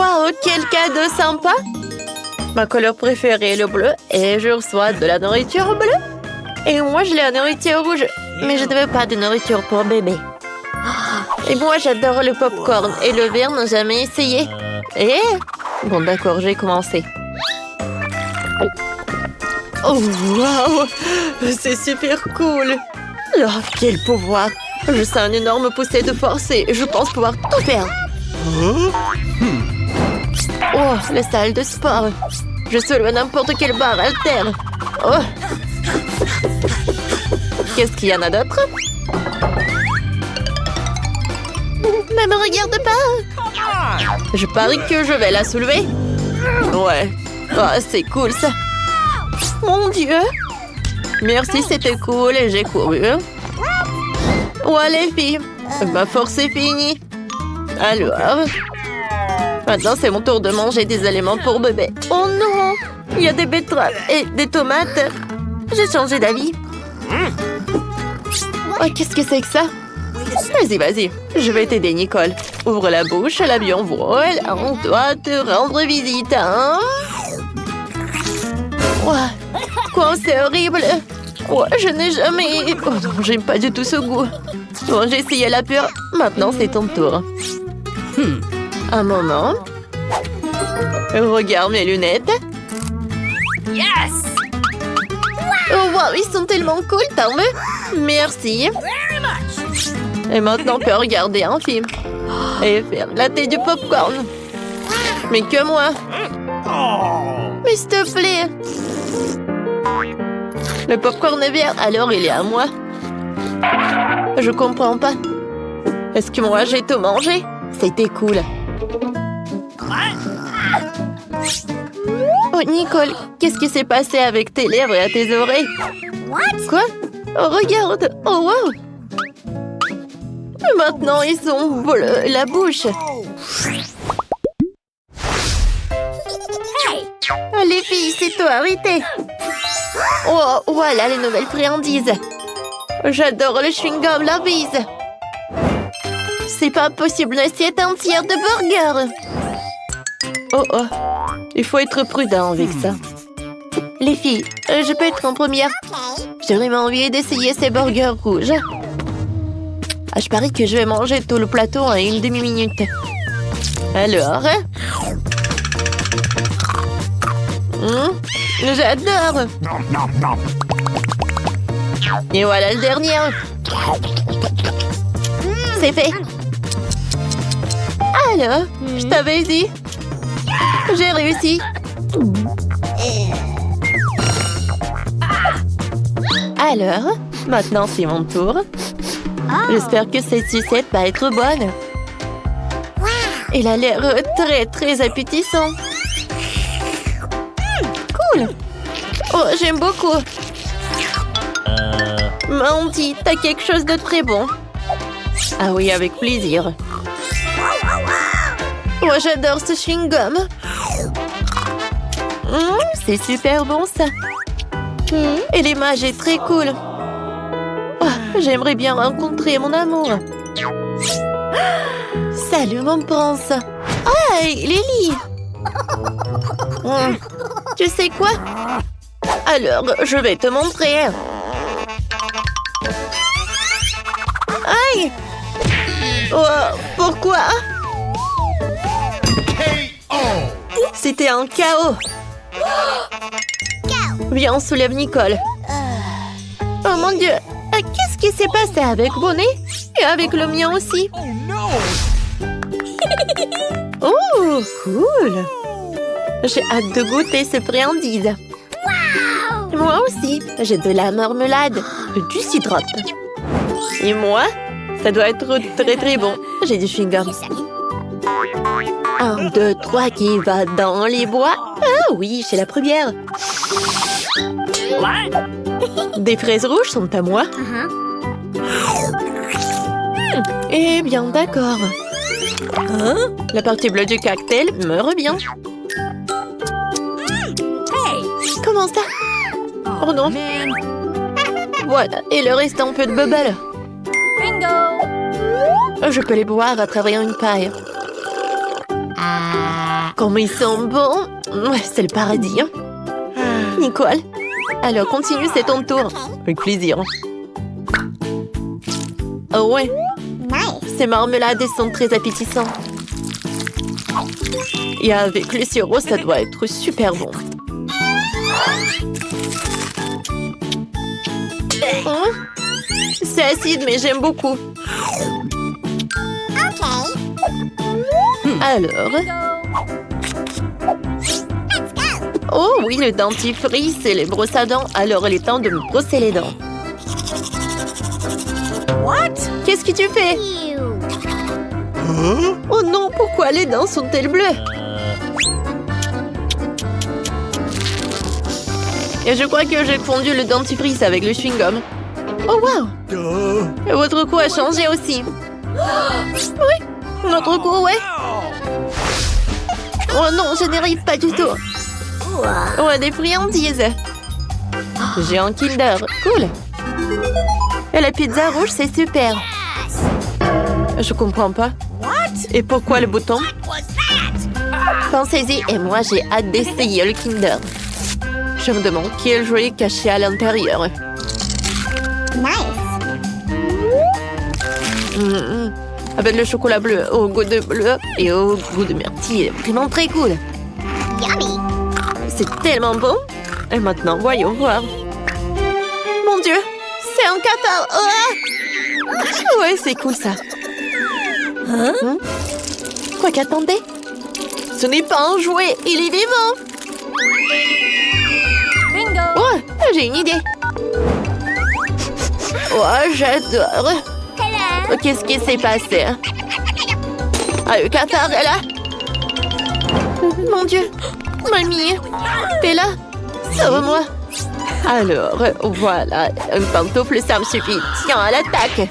Waouh, quel cadeau sympa! Ma couleur préférée est le bleu et je reçois de la nourriture bleue. Et moi, je l'ai la nourriture rouge. Mais je ne veux pas de nourriture pour bébé. Et moi, j'adore le popcorn et le verre n'a jamais essayé. Et... Bon, d'accord, j'ai commencé. Oh, waouh! C'est super cool! Oh, quel pouvoir! Je sens une énorme poussée de force et je pense pouvoir tout faire. Oh, la salle de sport. Je soulève n'importe quelle barre haltère. Oh. Qu'est-ce qu'il y en a d'autre? Ne me regarde pas. Je parie que je vais la soulever. Ouais. Oh, c'est cool ça. Mon Dieu. Merci, c'était cool et j'ai couru. Ouais, les filles. Ma force est finie. Alors... Maintenant, c'est mon tour de manger des aliments pour bébé. Oh non! Il y a des betteraves et des tomates. J'ai changé d'avis. Oh, qu'est-ce que c'est que ça? Vas-y, vas-y. Je vais t'aider, Nicole. Ouvre la bouche, l'avion vole. On doit te rendre visite, hein? Ouais. Quoi, c'est horrible. Ouais, je n'ai jamais... Oh non, j'aime pas du tout ce goût. Bon, j'ai essayé la pure. Maintenant, c'est ton tour. Un moment. Regarde mes lunettes. Yes! Oh wow, ils sont tellement cool, t'en veux? Merci. Very much! Et maintenant, on peut regarder un film. Et faire la thé du popcorn. Mais que moi. Mais s'il te plaît. Le popcorn est vert, alors il est à moi. Je comprends pas. Est-ce que moi j'ai tout mangé? C'était cool. Oh, Nicole, qu'est-ce qui s'est passé avec tes lèvres et à tes oreilles? Quoi? Oh, regarde! Oh, wow! Maintenant, ils sont bleus, la bouche. Oh, les filles, c'est toi, arrêtez! Oh, voilà les nouvelles friandises. J'adore le chewing-gum, la bise. C'est pas possible, une assiette entière de burgers. Oh, oh. Il faut être prudent avec ça. Les filles, je peux être en première? J'ai vraiment envie d'essayer ces burgers rouges. Ah, je parie que je vais manger tout le plateau en une demi-minute. Alors? J'adore! Et voilà le dernier. C'est fait. Alors, je t'avais dit. J'ai réussi. Alors, maintenant c'est mon tour. J'espère que cette sucette va être bonne. Elle a l'air très très appétissant. Cool. Oh, j'aime beaucoup. Mandy, t'as quelque chose de très bon. Ah oui, avec plaisir. Oh, j'adore ce chewing-gum. C'est super bon, ça. Et l'image est très cool. Oh, j'aimerais bien rencontrer mon amour. Salut, mon prince. Hey, Lily. Tu sais quoi? Alors, je vais te montrer. Aïe! Oh, pourquoi? C'était un chaos. Viens, on soulève Nicole. Oh mon Dieu! Qu'est-ce qui s'est passé avec Bonnet? Et avec le mien aussi? Oh, cool! J'ai hâte de goûter ces friandises. Moi aussi, j'ai de la marmelade, du syrup. Et moi, ça doit être très très bon. J'ai du chewing-gum. 1, 2, 3, qui va dans les bois? Ah oui, c'est la première. Des fraises rouges sont à moi. Eh bien, d'accord. La partie bleue du cocktail me revient. Comment ça? Oh non. Voilà, et le reste un peu de bubble. Bingo! Je peux les boire à travers une paille. Comme ils sont bons. Ouais, c'est le paradis. Hein. Nicole. Alors, continue, c'est ton tour. Avec plaisir. Oh ouais. Ces marmelades sont très appétissantes. Et avec le sirop, ça doit être super bon. Oh, c'est acide, mais j'aime beaucoup. Alors... Oh oui, le dentifrice et les brosses à dents. Alors, il est temps de me brosser les dents. Qu'est-ce que tu fais? Oh non, pourquoi les dents sont-elles bleues? Et je crois que j'ai fondu le dentifrice avec le chewing-gum. Oh wow! Et votre cou a changé aussi. Oui, notre cou, ouais. Oh non, je n'y arrive pas du tout. Oh, des friandises. J'ai un Kinder. Cool. Et la pizza rouge, c'est super. Je comprends pas. Et pourquoi le bouton? Pensez-y, et moi, j'ai hâte d'essayer le Kinder. Je me demande quel jouet est caché à l'intérieur. Avec le chocolat bleu au goût de bleu et au goût de myrtille. Vraiment très cool. C'est tellement bon. Et maintenant, voyons voir. Mon Dieu, c'est un cathare. Oh ouais, c'est cool ça. Quoi qu'attendez? Ce n'est pas un jouet, il est vivant. Bingo! Oh, j'ai une idée. Oh, j'adore. Oh, qu'est-ce qui s'est passé? Ah, le cathare est là. Mon Dieu. Mamie, t'es là? Sauve-moi. Alors, voilà. Une pantoufle, ça me suffit. Tiens, à l'attaque.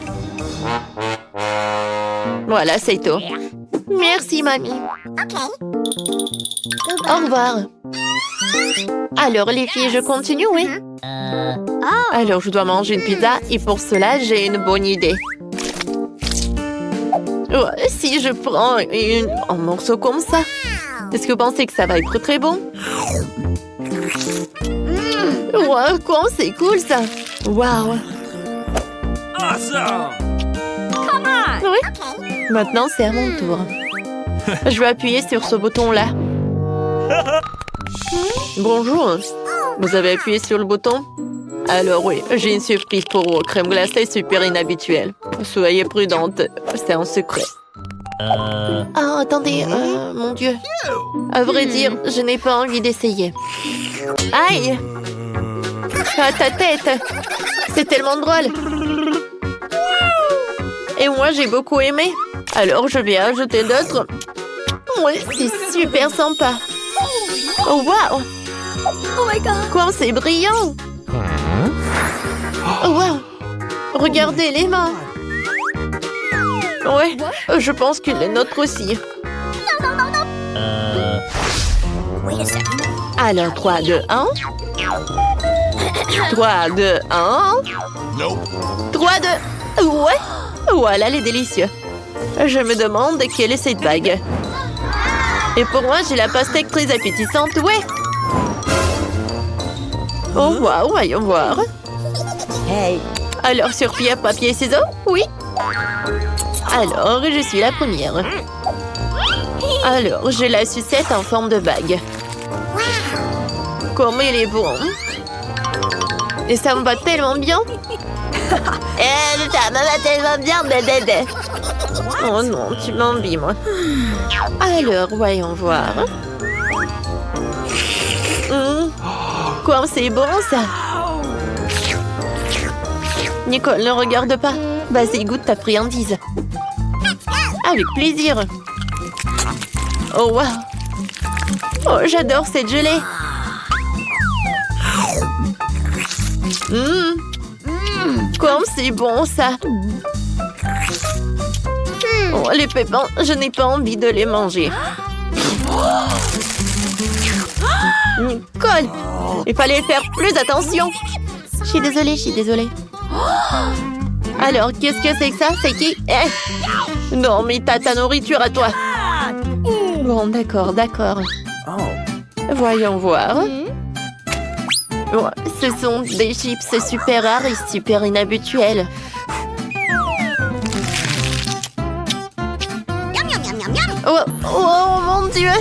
Voilà, c'est tout. Merci, mamie. Au revoir. Alors, les filles, je continue, oui? Alors, je dois manger une pizza et pour cela, j'ai une bonne idée. Oh, si je prends un morceau comme ça, est-ce que vous pensez que ça va être très bon? Wow, quoi, c'est cool ça! Wow! Awesome! Come on! Oui? Maintenant, c'est à mon tour. Je vais appuyer sur ce bouton-là. Bonjour! Vous avez appuyé sur le bouton? Alors oui, j'ai une surprise pour vous. Crème glacée super inhabituelle. Soyez prudente, c'est un secret. Ah, attendez, mon Dieu. À vrai dire, je n'ai pas envie d'essayer. Aïe! À ta tête! C'est tellement drôle! Et moi, j'ai beaucoup aimé. Alors, je vais ajouter d'autres. Oui, c'est super sympa. Oh, wow! Oh my god! Quoi, c'est brillant! Oh, wow! Regardez les mains! Ouais, je pense que les nôtres aussi. Wait a second. Alors, 3, 2, 1. 3, 2, 1. 3, 2... Ouais! Voilà, elle est délicieuse. Je me demande quelle est cette bague. Et pour moi, j'ai la pastèque très appétissante, ouais! Oh, waouh, voyons voir. Hey! Alors, sur pierre, papier, ciseaux? Oui. Alors, je suis la première. Alors, j'ai la sucette en forme de bague. Comme il est bon. Et ça me va tellement bien. Ça me va tellement bien, bébé. Oh non, tu m'envies, moi. Alors, voyons voir. Quoi, c'est bon, ça. Nicole, ne regarde pas. Vas-y, goûte ta friandise. Avec plaisir. Oh, wow. Oh, j'adore cette gelée. Comme c'est bon, ça. Oh, les pépins, je n'ai pas envie de les manger. Nicole, il fallait faire plus attention. Je suis désolée. Alors, qu'est-ce que c'est que ça? C'est qui? Non, mais t'as ta nourriture à toi. Bon, d'accord, d'accord. Voyons voir. Oh, ce sont des chips super rares et super inhabituels. Oh, oh mon Dieu!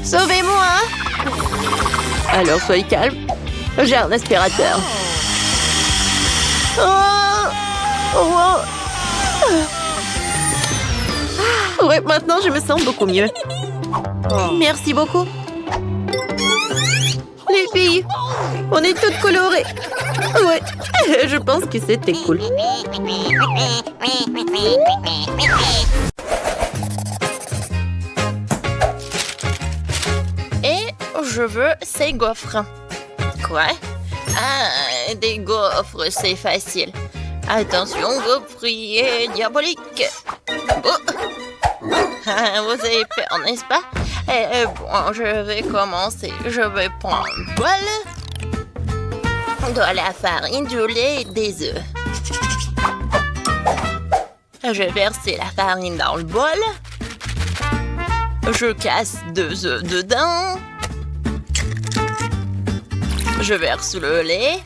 Sauvez-moi! Alors, soyez calme. J'ai un aspirateur. Oh! Oh! Ouais, maintenant, je me sens beaucoup mieux. Merci beaucoup. Les filles, on est toutes colorées. Ouais, je pense que c'était cool. Et je veux ces gaufres. Quoi? Ah, des gaufres, c'est facile. Attention, gaufrier diabolique. Oh. Vous avez peur, n'est-ce pas? Bon, je vais commencer. Je vais prendre un bol, de la farine, du lait et des œufs. Je vais verser la farine dans le bol. Je casse 2 œufs dedans. Je verse le lait.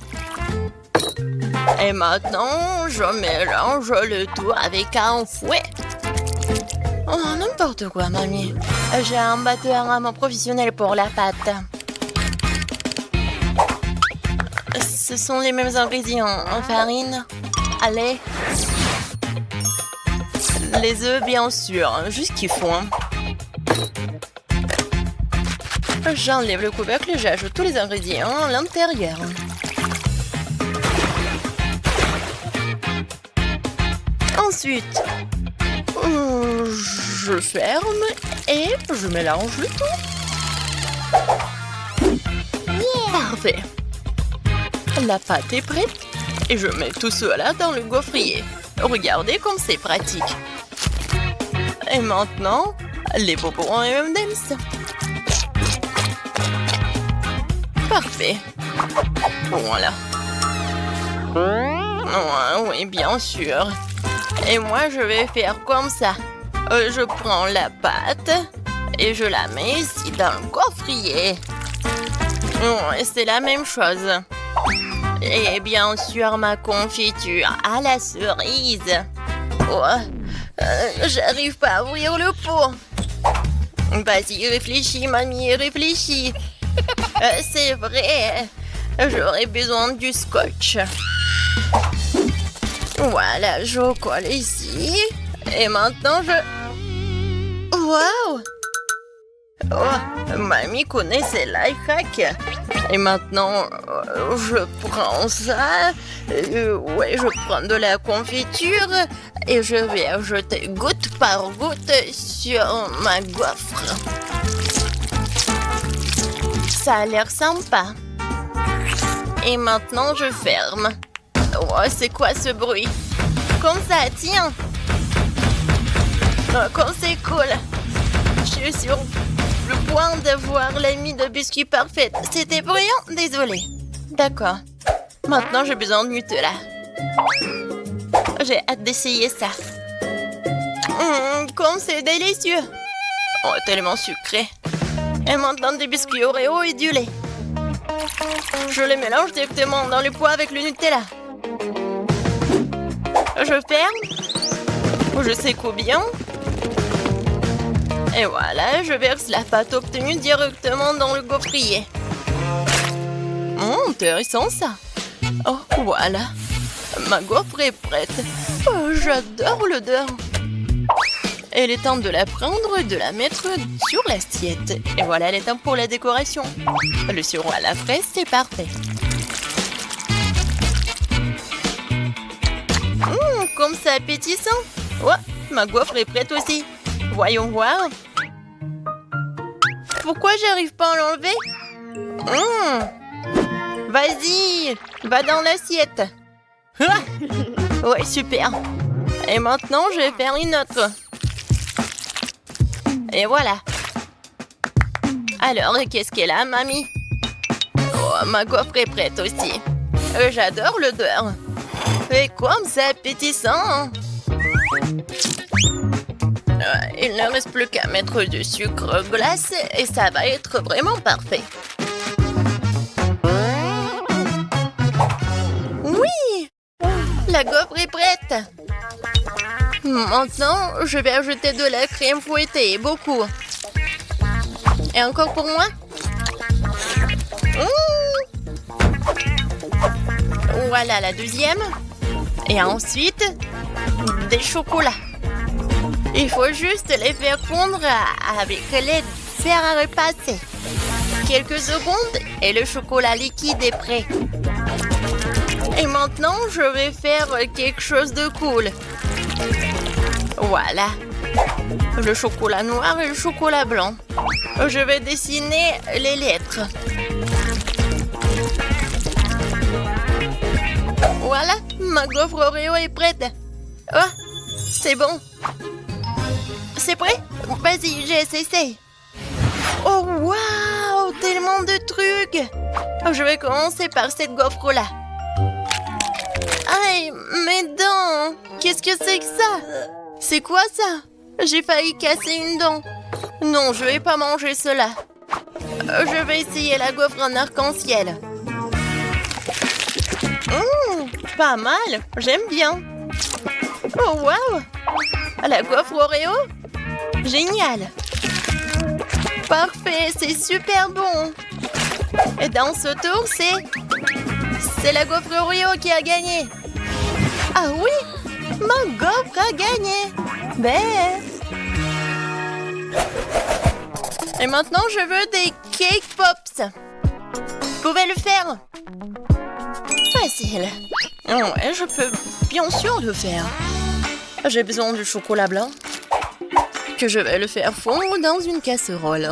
Et maintenant, je mélange le tout avec un fouet. Oh, n'importe quoi, mamie. J'ai un batteur à main professionnel pour la pâte. Ce sont les mêmes ingrédients. Farine, lait, les œufs, bien sûr. Juste qu'il faut. J'enlève le couvercle et j'ajoute tous les ingrédients à l'intérieur. Ensuite, je ferme et je mélange le tout. Parfait. La pâte est prête et je mets tout cela dans le gaufrier. Regardez comme c'est pratique. Et maintenant, les bonbons M&M's. Parfait. Voilà. Oui, bien sûr. Et moi, je vais faire comme ça. Je prends la pâte et je la mets ici dans le gaufrier. C'est la même chose. Et bien sûr, ma confiture à la cerise. J'arrive pas à ouvrir le pot. Vas-y, réfléchis, mamie, réfléchis. C'est vrai, j'aurais besoin du scotch. Voilà, je colle ici. Et maintenant, Waouh! Oh, mamie connaît ses life hacks. Et maintenant, je prends ça. Ouais, je prends de la confiture. Et je vais ajouter goutte par goutte sur ma gaufre. Ça a l'air sympa. Et maintenant, je ferme. Oh, c'est quoi ce bruit? Comme ça, tiens. Oh, comme c'est cool. Je suis sur le point d'avoir l'ami de biscuit parfaite. C'était bruyant? Désolée. D'accord. Maintenant, j'ai besoin de Nutella. J'ai hâte d'essayer ça. Comme c'est délicieux. Oh, tellement sucré. Et maintenant, des biscuits Oreo et du lait. Je les mélange directement dans le pot avec le Nutella. Je ferme. Je secoue bien. Et voilà, je verse la pâte obtenue directement dans le gaufrier. Intéressant ça. Oh, voilà. Ma gaufre est prête. Oh, j'adore l'odeur. Il est temps de la prendre et de la mettre sur l'assiette. Et voilà, elle est temps pour la décoration. Le sirop à la fraise, c'est parfait. Comme c'est appétissant. Ouais, ma gaufre est prête aussi. Voyons voir. Pourquoi j'arrive pas à l'enlever? Vas-y, va dans l'assiette. Ouais, super. Et maintenant, je vais faire une autre. Et voilà. Alors, qu'est-ce qu'elle a, mamie? Oh, ma gaufre est prête aussi. J'adore l'odeur. Et comme c'est appétissant. Il ne reste plus qu'à mettre du sucre glace et ça va être vraiment parfait. Oui! La gaufre est prête. Maintenant, je vais ajouter de la crème fouettée, beaucoup. Et encore pour moi? Voilà la deuxième. Et ensuite, des chocolats. Il faut juste les faire fondre avec les fer à repasser. Quelques secondes et le chocolat liquide est prêt. Et maintenant, je vais faire quelque chose de cool. Voilà. Le chocolat noir et le chocolat blanc. Je vais dessiner les lettres. Voilà, ma gaufre Oreo est prête. Oh, c'est bon. C'est prêt? Vas-y, j'essaie. Oh, waouh, tellement de trucs. Je vais commencer par cette gaufre-là. Aïe, mes dents. Qu'est-ce que c'est que ça? C'est quoi ça? J'ai failli casser une dent. Non, je vais pas manger cela. Je vais essayer la gaufre en arc-en-ciel. Pas mal, j'aime bien. Oh, waouh! La gaufre Oreo? Génial! Parfait, c'est super bon. Et dans ce tour, c'est la gaufre Oreo qui a gagné. Ah oui! Ma gaufre a gagné! Ben! Et maintenant, je veux des cake pops. Vous pouvez le faire? Facile. Ouais, je peux bien sûr le faire. J'ai besoin du chocolat blanc que je vais le faire fondre dans une casserole.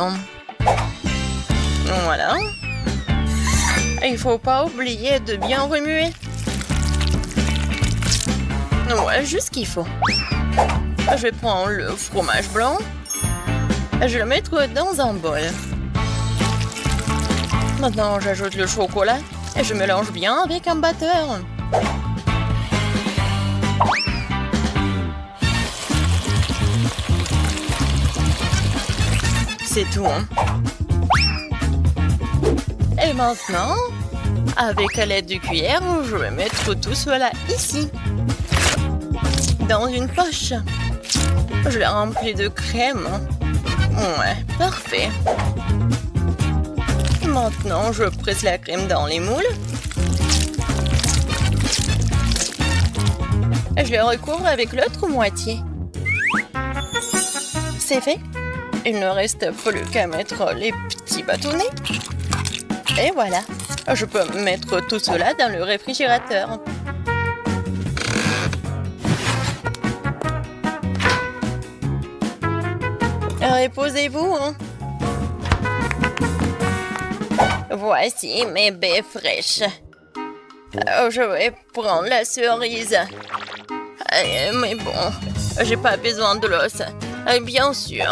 Voilà. Il faut pas oublier de bien remuer. Ouais, juste ce qu'il faut. Je vais prendre le fromage blanc. Je vais le mettre dans un bol. Maintenant, j'ajoute le chocolat et je mélange bien avec un batteur. C'est tout, hein? Et maintenant, avec l'aide du cuillère, je vais mettre tout cela ici. Dans une poche. Je l'ai rempli de crème. Ouais, parfait. Maintenant, je presse la crème dans les moules. Je les recouvre avec l'autre moitié. C'est fait. Il ne reste plus qu'à mettre les petits bâtonnets. Et voilà. Je peux mettre tout cela dans le réfrigérateur. Reposez-vous, hein? Voici mes baies fraîches. Je vais prendre la cerise. Mais bon, j'ai pas besoin de l'os. Bien sûr.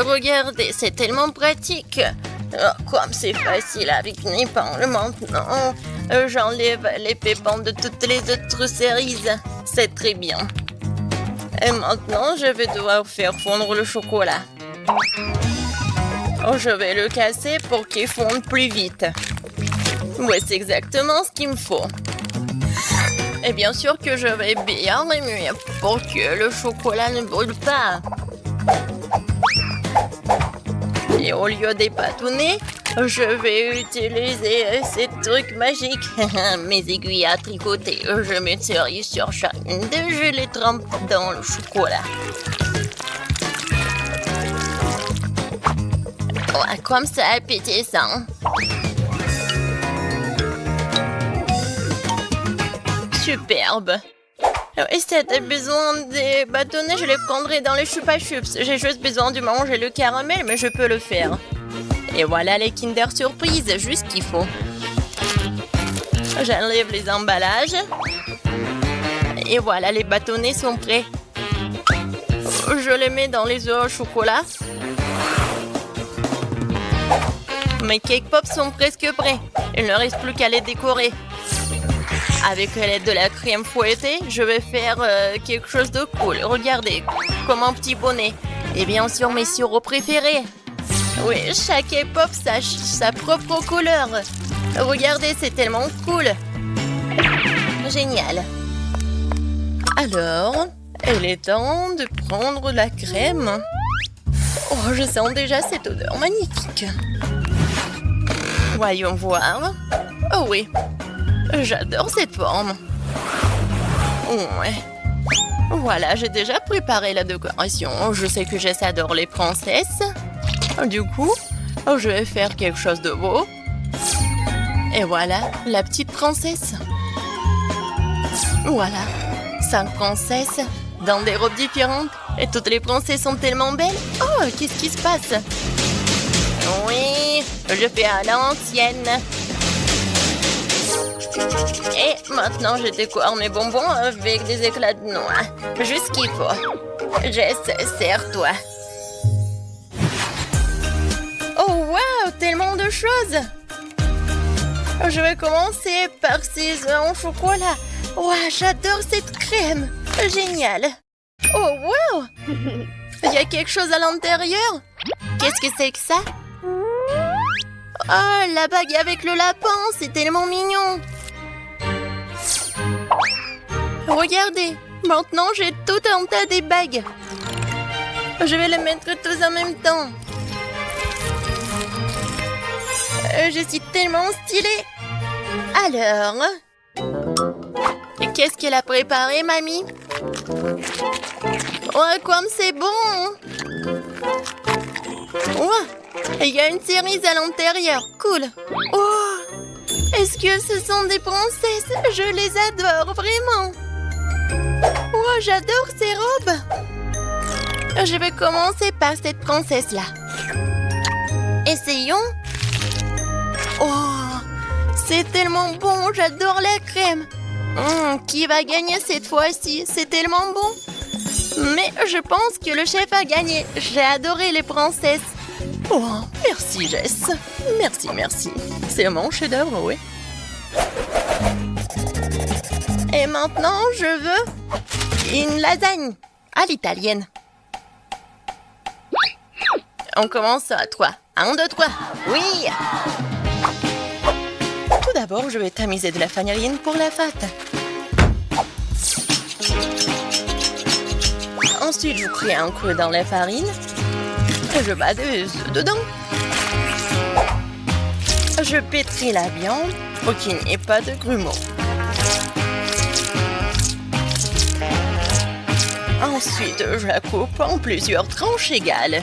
Regardez, c'est tellement pratique. Comme c'est facile avec mes épingles maintenant. J'enlève les pépins de toutes les autres cerises. C'est très bien. Et maintenant, je vais devoir faire fondre le chocolat. Je vais le casser pour qu'il fonde plus vite. Ouais, c'est exactement ce qu'il me faut. Et bien sûr que je vais bien remuer pour que le chocolat ne brûle pas. Et au lieu des bâtonnets, je vais utiliser ces trucs magiques. Mes aiguilles à tricoter. Je mets une cerise sur chacune d'eux. Je les trempe dans le chocolat. Ouais, comme ça, appétissant. Superbe. Et si tu as besoin des bâtonnets, je les prendrai dans les Chupa Chups. J'ai juste besoin de manger le caramel, mais je peux le faire. Et voilà les Kinder Surprise, juste ce qu'il faut. J'enlève les emballages. Et voilà, les bâtonnets sont prêts. Je les mets dans les œufs au chocolat. Mes cake pops sont presque prêts. Il ne reste plus qu'à les décorer. Avec l'aide de la crème fouettée, je vais faire quelque chose de cool. Regardez, comme un petit bonnet. Et bien sûr, mes sirops préférés. Oui, chaque K-pop sa propre couleur. Regardez, c'est tellement cool. Génial. Alors, il est temps de prendre la crème. Oh, je sens déjà cette odeur magnifique. Voyons voir. Oh oui, j'adore cette forme. Ouais. Voilà, j'ai déjà préparé la décoration. Je sais que Jess adore les princesses. Du coup, je vais faire quelque chose de beau. Et voilà, la petite princesse. Voilà, 5 princesses dans des robes différentes. Et toutes les princesses sont tellement belles. Oh, qu'est-ce qui se passe? Oui, je fais à l'ancienne. Et maintenant, je décore mes bonbons avec des éclats de noix. Juste ce qu'il faut. Jess, serre-toi. Oh, wow, tellement de choses. Je vais commencer par ces œufs en chocolat. Wow, j'adore cette crème. Génial. Oh, wow. Il y a quelque chose à l'intérieur. Qu'est-ce que c'est que ça? Oh, la bague avec le lapin, c'est tellement mignon. Regardez, maintenant j'ai tout un tas de bagues. Je vais les mettre tous en même temps. Je suis tellement stylée. Alors, qu'est-ce qu'elle a préparé, mamie? Oh, comme c'est bon! Oh, il y a une cerise à l'intérieur. Cool. Oh, est-ce que ce sont des princesses? Je les adore, vraiment. Oh, j'adore ces robes. Je vais commencer par cette princesse-là. Essayons. Oh, c'est tellement bon. J'adore la crème. Qui va gagner cette fois-ci? C'est tellement bon. Mais je pense que le chef a gagné. J'ai adoré les princesses. Oh, merci Jess. Merci, merci. C'est mon chef-d'œuvre, oui. Et maintenant, je veux une lasagne à l'italienne. On commence à 3. 1, 2, 3. Oui! Tout d'abord, je vais tamiser de la farine pour la pâte. Ensuite, je crée un creux dans la farine. Et je bats des œufs dedans. Je pétris la viande pour qu'il n'y ait pas de grumeaux. Ensuite, je la coupe en plusieurs tranches égales.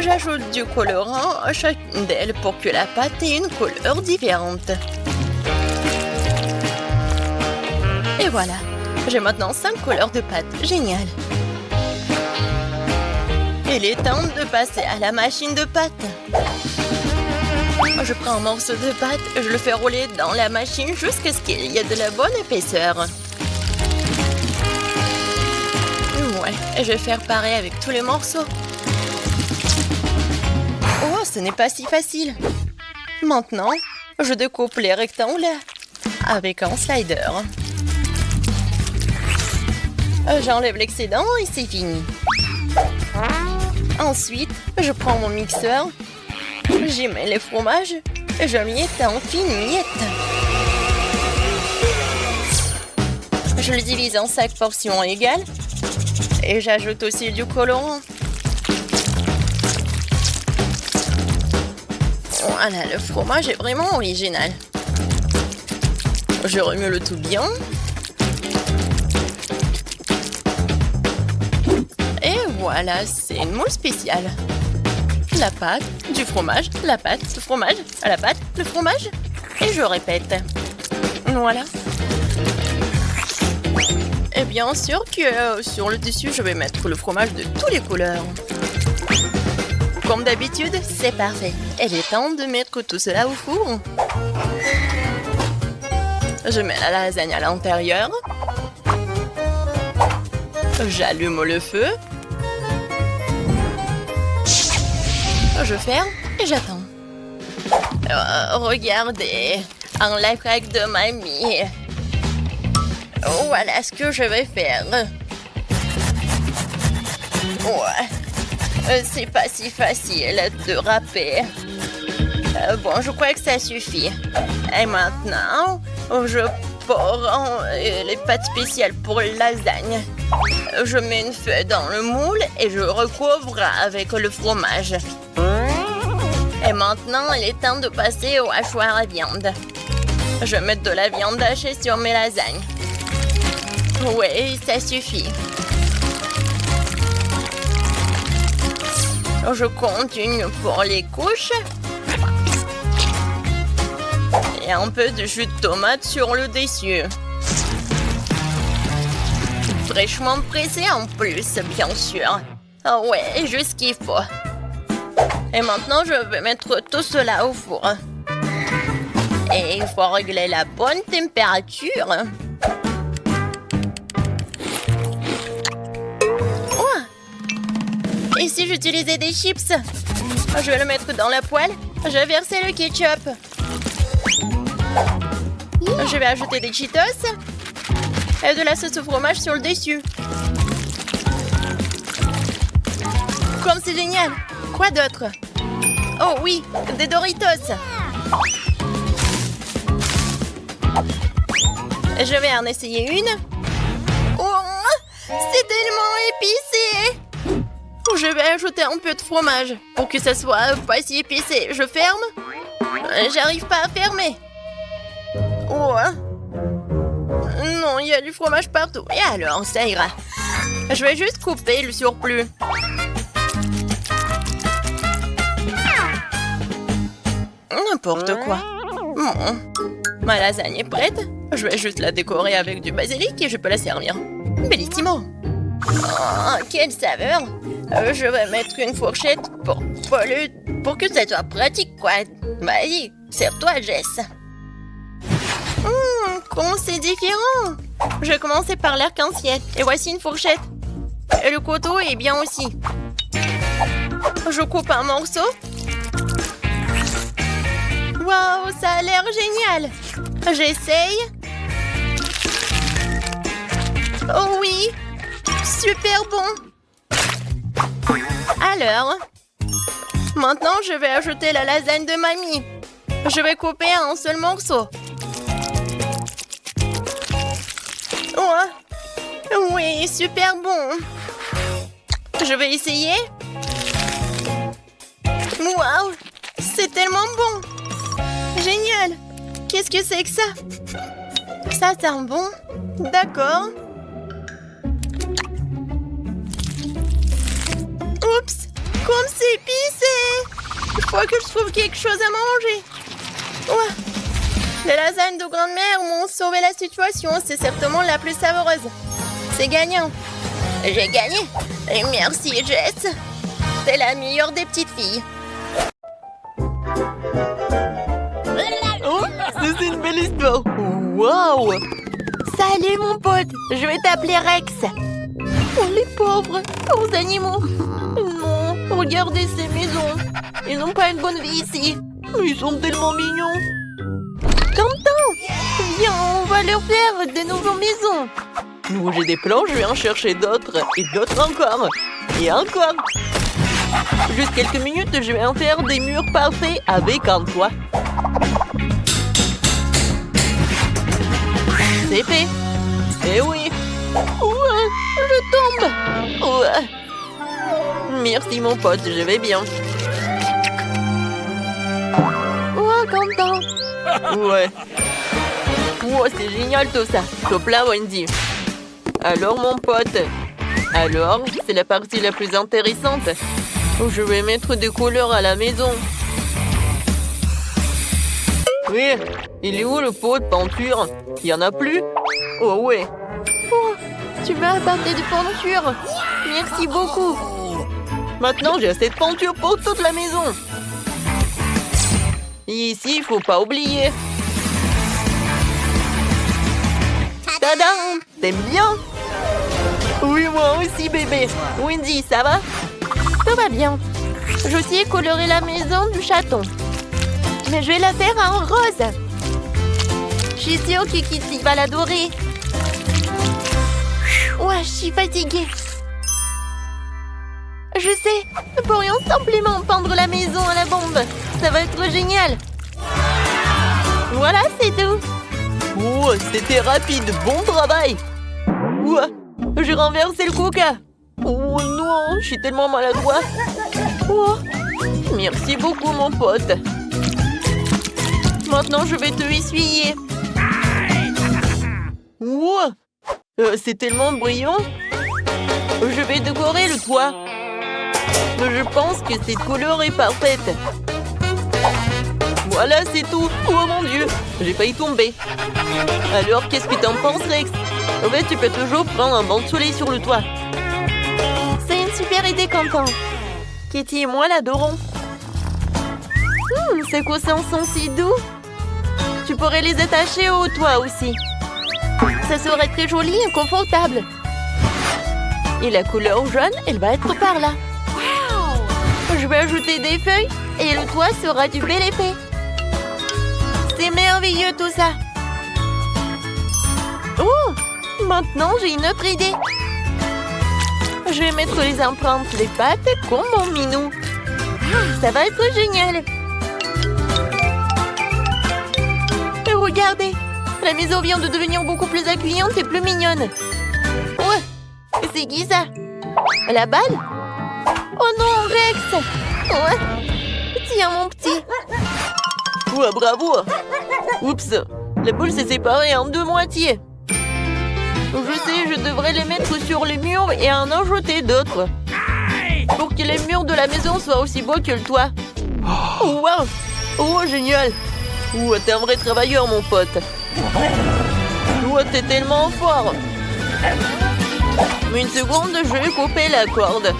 J'ajoute du colorant à chacune d'elles pour que la pâte ait une couleur différente. Et voilà, j'ai maintenant 5 couleurs de pâte. Génial! Il est temps de passer à la machine de pâte. Je prends un morceau de pâte et je le fais rouler dans la machine jusqu'à ce qu'il y ait de la bonne épaisseur. Ouais, et je vais faire pareil avec tous les morceaux. Oh, ce n'est pas si facile. Maintenant, je découpe les rectangles avec un slider. J'enlève l'excédent et c'est fini. Ensuite, je prends mon mixeur, j'y mets les fromages et je miette en fines miettes. Je les divise en 5 portions égales et j'ajoute aussi du colorant. Voilà, le fromage est vraiment original. Je remue le tout bien. Et voilà, c'est une moule spéciale. La pâte, du fromage, la pâte, le fromage, à la pâte, le fromage. Et je répète. Voilà. Et bien sûr que sur le dessus, je vais mettre le fromage de toutes les couleurs. Comme d'habitude, c'est parfait. Il est temps de mettre tout cela au four. Je mets la lasagne à l'intérieur. J'allume le feu. Je ferme et j'attends. Regardez, un life hack de mamie. Voilà ce que je vais faire. Ouais, c'est pas si facile de râper. Bon, je crois que ça suffit. Et maintenant, je prends les pâtes spéciales pour la lasagne. Je mets une feuille dans le moule et je recouvre avec le fromage. Et maintenant, il est temps de passer au hachoir à viande. Je mets de la viande hachée sur mes lasagnes. Oui, ça suffit. Je continue pour les couches. Et un peu de jus de tomate sur le dessus. Fraîchement pressé en plus, bien sûr. Ah ouais, juste ce qu'il faut. Et maintenant, je vais mettre tout cela au four. Et il faut régler la bonne température. Oh. Et si j'utilisais des chips? Je vais le mettre dans la poêle. Je vais verser le ketchup. Je vais ajouter des Cheetos et de la sauce au fromage sur le dessus. Comme c'est génial! Quoi d'autre? Oh oui, des Doritos! Je vais en essayer une. Oh, c'est tellement épicé! Je vais ajouter un peu de fromage pour que ça soit pas si épicé. Je ferme? J'arrive pas à fermer. Oh. Non, il y a du fromage partout. Et alors, ça ira. Je vais juste couper le surplus. N'importe quoi. Bon. Ma lasagne est prête. Je vais juste la décorer avec du basilic et je peux la servir. Bellissimo. Oh, quelle saveur. Je vais mettre une fourchette pour que ça soit pratique, quoi. Vas-y, sers-toi, Jess. Comment c'est différent. Je vais commencer par l'arc-en-ciel. Et voici une fourchette. Et le couteau est bien aussi. Je coupe un morceau. Waouh, ça a l'air génial. J'essaye. Oh oui, super bon. Alors, maintenant je vais ajouter la lasagne de mamie. Je vais couper un seul morceau. Oh, oui, super bon. Je vais essayer. Waouh, c'est tellement bon. Génial. Qu'est-ce que c'est que ça? Ça sent bon. D'accord. Oups, comme c'est épicé. Il faut que je trouve quelque chose à manger. Ouais. Les lasagnes de grand-mère m'ont sauvé la situation. C'est certainement la plus savoureuse. C'est gagnant. J'ai gagné. Et merci, Jess. T'es la meilleure des petites filles. Oh, c'est une belle histoire. Waouh. Salut, mon pote. Je vais t'appeler Rex. Oh, les pauvres animaux. Non, regardez ces maisons. Ils n'ont pas une bonne vie ici. Ils sont tellement mignons. Tintin, viens, on va leur faire de nouvelles maisons. Nous, j'ai des plans, je vais en chercher d'autres. Et d'autres encore. Et encore. Juste quelques minutes, je vais en faire des murs parfaits avec un toit. C'est fait. Eh oui. Ouais, je tombe. Ouais. Merci, mon pote, je vais bien. Oh, content. Ouais. Wow, c'est génial tout ça. Top là, Wendy. Alors, mon pote. Alors, c'est la partie la plus intéressante. Je vais mettre des couleurs à la maison. Oui, il est où le pot de peinture? Il y en a plus? Oh ouais. Oh, tu m'as apporté de peinture. Merci beaucoup. Maintenant, j'ai assez de peinture pour toute la maison. Et ici, il faut pas oublier. Tadam! T'aimes bien? Oui, moi aussi, bébé. Wendy, ça va? Tout va bien. J'ai aussi coloré la maison du chaton. Mais je vais la faire en rose. Je suis sûre que Kitty va l'adorer. Ouais, je suis fatiguée. Je sais, nous pourrions simplement pendre la maison à la bombe. Ça va être génial. Voilà, c'est tout. Oh, c'était rapide. Bon travail. Ouah, j'ai renversé le coca. Oh non, je suis tellement maladroit. Oh, merci beaucoup, mon pote. Maintenant, je vais te essuyer. Wow, c'est tellement brillant. Je vais décorer le toit. Je pense que cette couleur est parfaite. Voilà, c'est tout. Oh mon Dieu, j'ai failli tomber. Alors, qu'est-ce que t'en penses, Rex? En fait, tu peux toujours prendre un banc de soleil sur le toit. C'est une super idée, Quentin. Kitty et moi l'adorons. Ces coussins sont si doux. Tu pourrais les attacher au toit aussi. Ça serait très joli et confortable. Et la couleur jaune, elle va être par là. Je vais ajouter des feuilles et le toit sera du bel épais. C'est merveilleux tout ça. Oh, maintenant j'ai une autre idée. Je vais mettre les empreintes des pattes comme mon minou. Ça va être génial. Et regardez, la maison vient de devenir beaucoup plus accueillante et plus mignonne. Ouais, c'est qui ça? La balle? Oh non, Rex! Ouais. Tiens, mon petit. Ouais, bravo. Oups, la boule s'est séparée en deux moitiés. Je sais, je devrais les mettre sur les murs et en ajouter d'autres. Pour que les murs de la maison soient aussi beaux que le toit. Oh, wow! Oh, génial! Oh, t'es un vrai travailleur, mon pote. Oh, t'es tellement fort. Une seconde, je vais couper la corde.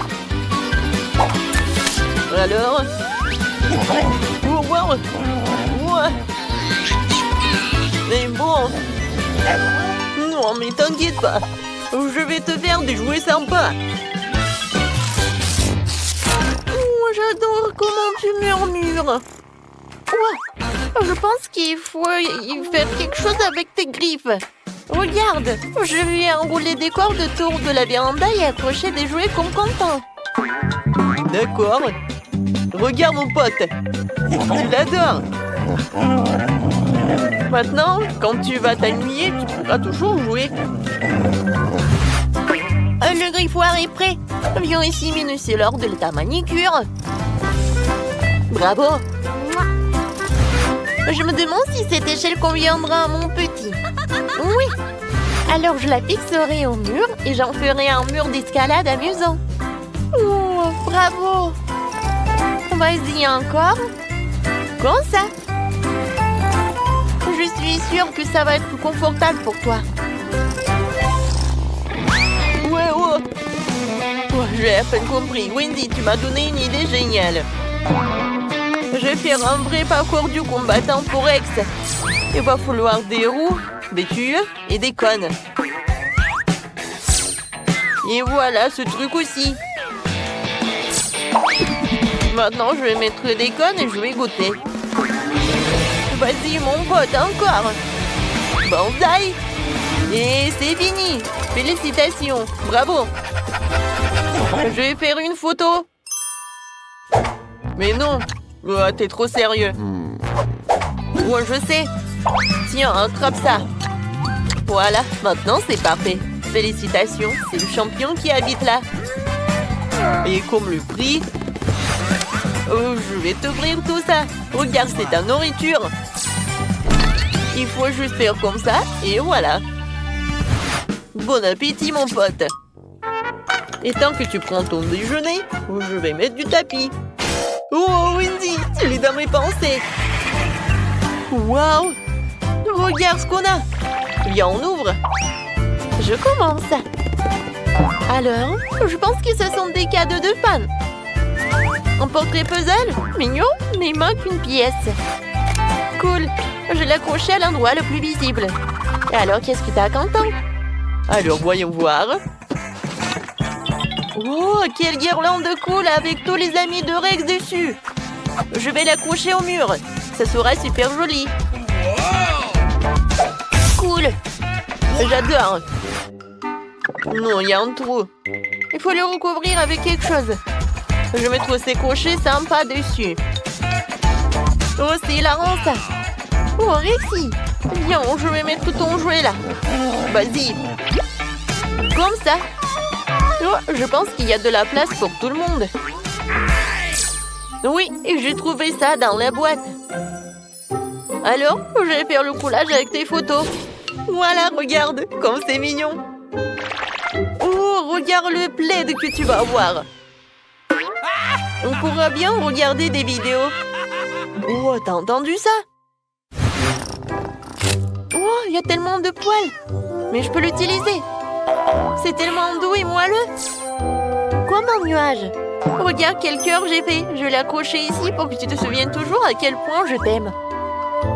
Alors? Oh, wow! Ouais. Mais bon... Non, mais t'inquiète pas. Je vais te faire des jouets sympas. Oh, j'adore comment tu murmures. Ouais. Je pense qu'il faut faire quelque chose avec tes griffes. Regarde, je vais enrouler des cordes autour de la véranda et accrocher des jouets comme Quentin. D'accord. Regarde mon pote. Tu l'adores. Maintenant, quand tu vas t'ennuyer, tu pourras toujours jouer. Le griffoir est prêt. Viens ici minutier lors de ta manicure. Bravo. Je me demande si cette échelle conviendra à mon petit. Oui. Alors je la fixerai au mur et j'en ferai un mur d'escalade amusant. Oh, bravo. Vas-y encore. Comme ça. Je suis sûre que ça va être plus confortable pour toi. Ouais, ouais. Oh, j'ai à peine compris. Wendy, tu m'as donné une idée géniale. Je vais faire un vrai parcours du combattant pour Rex. Il va falloir des roues, des tuyaux et des cônes. Et voilà ce truc aussi. Maintenant, je vais mettre des cônes et je vais goûter. Vas-y, mon pote, encore. Banzai. Et c'est fini. Félicitations. Bravo. Je vais faire une photo. Mais non. Oh, t'es trop sérieux. Ouais, je sais. Tiens, attrape ça. Voilà, maintenant c'est parfait. Félicitations, c'est le champion qui habite là. Et comme le prix... Oh, je vais t'offrir tout ça. Regarde, c'est ta nourriture. Il faut juste faire comme ça, et voilà. Bon appétit, mon pote. Et tant que tu prends ton déjeuner, je vais mettre du tapis. Oh, Wendy, tu es dans mes pensées. Waouh! Regarde ce qu'on a. Viens, on ouvre. Je commence. Alors, je pense que ce sont des cadeaux de fans. Un portrait puzzle, mignon, mais il manque une pièce. Cool, je l'ai accroché à l'endroit le plus visible. Et alors, qu'est-ce que t'as, Quentin? Alors, voyons voir. Oh, quelle guirlande cool avec tous les amis de Rex dessus. Je vais l'accrocher au mur. Ça sera super joli. Cool. J'adore. Non, il y a un trou. Il faut le recouvrir avec quelque chose. Je vais mettre ces crochets sympas dessus. Oh, c'est hilarant ça. Oh, réussi. Viens, je vais mettre tout ton jouet là. Vas-y. Comme ça. Oh, je pense qu'il y a de la place pour tout le monde. Oui, et j'ai trouvé ça dans la boîte. Alors, je vais faire le collage avec tes photos. Voilà, regarde, comme c'est mignon. Oh, regarde le plaid que tu vas avoir. On pourra bien regarder des vidéos. Oh, t'as entendu ça? Oh, il y a tellement de poils. Mais je peux l'utiliser. C'est tellement doux et moelleux. Comme un nuage. Regarde quel cœur j'ai fait. Je l'ai accroché ici pour que tu te souviennes toujours à quel point je t'aime.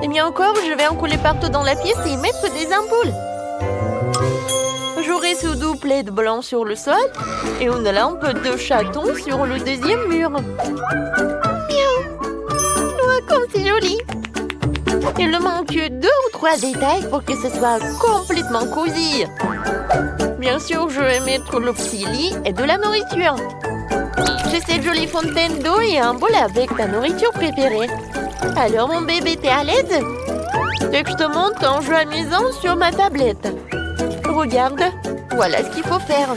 Et bien encore, je vais en coller partout dans la pièce et y mettre des ampoules. J'aurai ce doux plaid blanc sur le sol et une lampe de chaton sur le deuxième mur. Miaou. Oh, comme c'est joli. Il me manque 2 ou 3 détails pour que ce soit complètement cosy. Bien sûr, je vais mettre le petit lit et de la nourriture. J'ai cette jolie fontaine d'eau et un bol avec ta nourriture préférée. Alors, mon bébé, t'es à l'aise? Et que je te montre un jeu amusant sur ma tablette. Regarde, voilà ce qu'il faut faire.